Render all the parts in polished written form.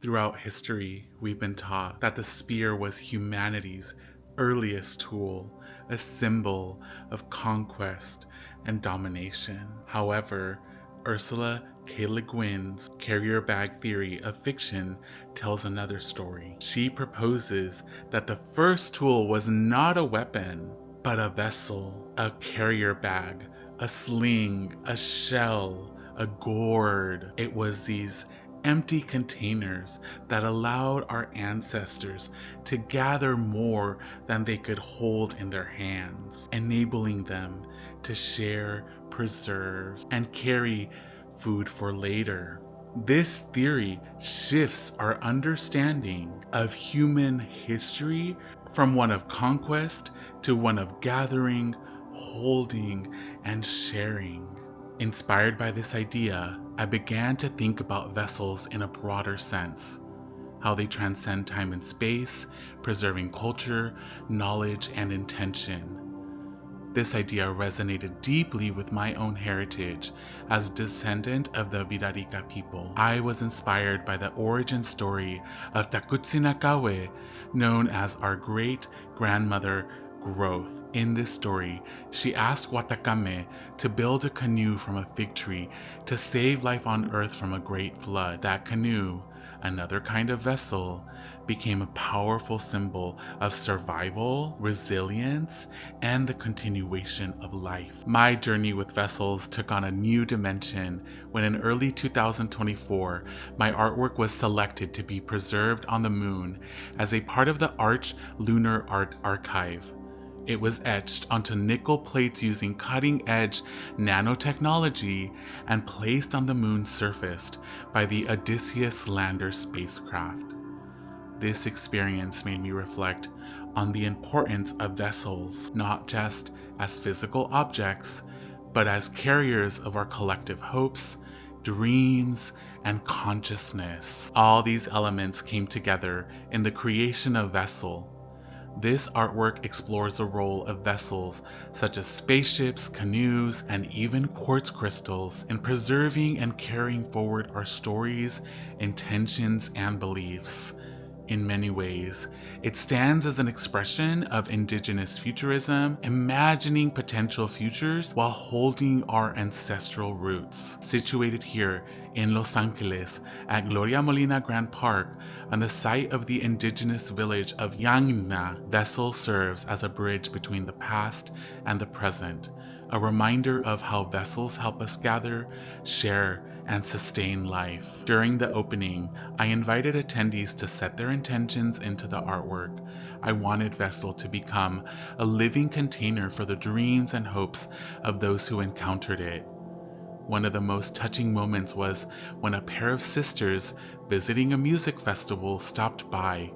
Throughout history, we've been taught that the spear was humanity's earliest tool, a symbol of conquest and domination. However, Ursula K. Le Guin's carrier bag theory of fiction tells another story. She proposes that the first tool was not a weapon, but a vessel, a carrier bag, a sling, a shell, a gourd. It was these empty containers that allowed our ancestors to gather more than they could hold in their hands, enabling them to share, preserve, and carry food for later. This theory shifts our understanding of human history from one of conquest to one of gathering, holding, and sharing. Inspired by this idea, I began to think about vessels in a broader sense, how they transcend time and space, preserving culture, knowledge, and intention. This idea resonated deeply with my own heritage as a descendant of the Wixárika people. I was inspired by the origin story of Takutsi Nakawé, known as our great-grandmother Growth. In this story, she asked Watakame to build a canoe from a fig tree to save life on Earth from a great flood. That canoe, another kind of vessel, became a powerful symbol of survival, resilience, and the continuation of life. My journey with vessels took on a new dimension when in early 2024, my artwork was selected to be preserved on the moon as a part of the Lunar Art Archive. It was etched onto nickel plates using cutting-edge nanotechnology and placed on the moon's surface by the Odysseus lander spacecraft. This experience made me reflect on the importance of vessels, not just as physical objects, but as carriers of our collective hopes, dreams, and consciousness. All these elements came together in the creation of Vessel. This artwork explores the role of vessels such as spaceships, canoes, and even quartz crystals in preserving and carrying forward our stories, intentions, and beliefs. In many ways, it stands as an expression of Indigenous futurism, imagining potential futures while holding our ancestral roots. Situated here in Los Angeles at Gloria Molina Grand Park, on the site of the indigenous village of Yangna, Vessel serves as a bridge between the past and the present, a reminder of how vessels help us gather, share, and sustain life. During the opening, I invited attendees to set their intentions into the artwork. I wanted Vessel to become a living container for the dreams and hopes of those who encountered it. One of the most touching moments was when a pair of sisters visiting a music festival stopped by.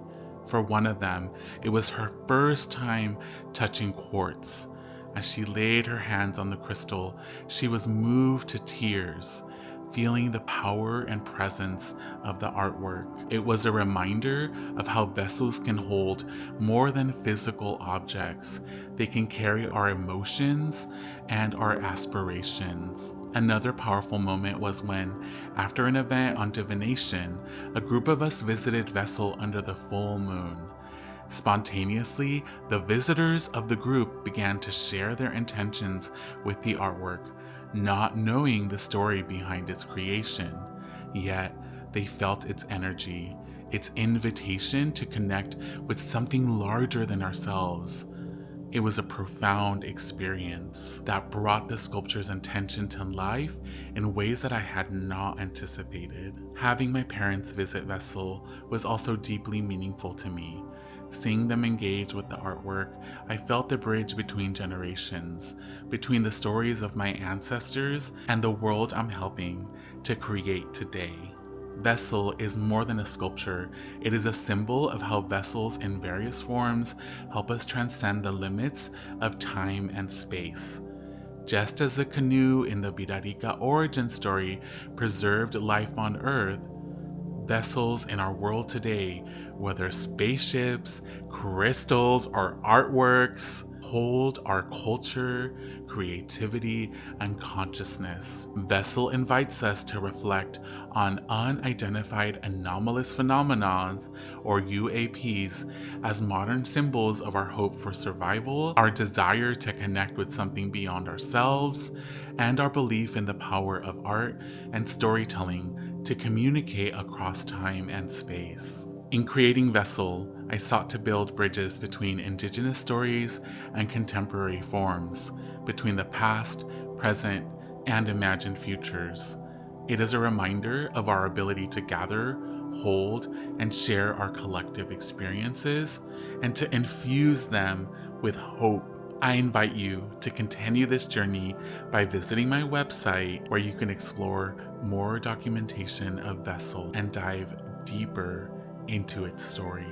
For one of them, it was her first time touching quartz. As she laid her hands on the crystal, she was moved to tears, feeling the power and presence of the artwork. It was a reminder of how vessels can hold more than physical objects. They can carry our emotions and our aspirations. Another powerful moment was when, after an event on divination, a group of us visited Vessel under the full moon. Spontaneously, the visitors of the group began to share their intentions with the artwork, not knowing the story behind its creation. Yet, they felt its energy, its invitation to connect with something larger than ourselves. It was a profound experience that brought the sculpture's intention to life in ways that I had not anticipated. Having my parents visit Vessel was also deeply meaningful to me. Seeing them engage with the artwork, I felt the bridge between generations, between the stories of my ancestors and the world I'm helping to create today. Vessel is more than a sculpture. It is a symbol of how vessels in various forms help us transcend the limits of time and space. Just as the canoe in the Wixárika origin story preserved life on Earth, vessels in our world today, whether spaceships, crystals, or artworks, hold our culture, creativity, and consciousness. Vessel invites us to reflect on unidentified anomalous phenomena, or UAPs, as modern symbols of our hope for survival, our desire to connect with something beyond ourselves, and our belief in the power of art and storytelling to communicate across time and space. In creating Vessel, I sought to build bridges between Indigenous stories and contemporary forms, between the past, present, and imagined futures. It is a reminder of our ability to gather, hold, and share our collective experiences, and to infuse them with hope. I invite you to continue this journey by visiting my website, where you can explore more documentation of Vessel and dive deeper into its story.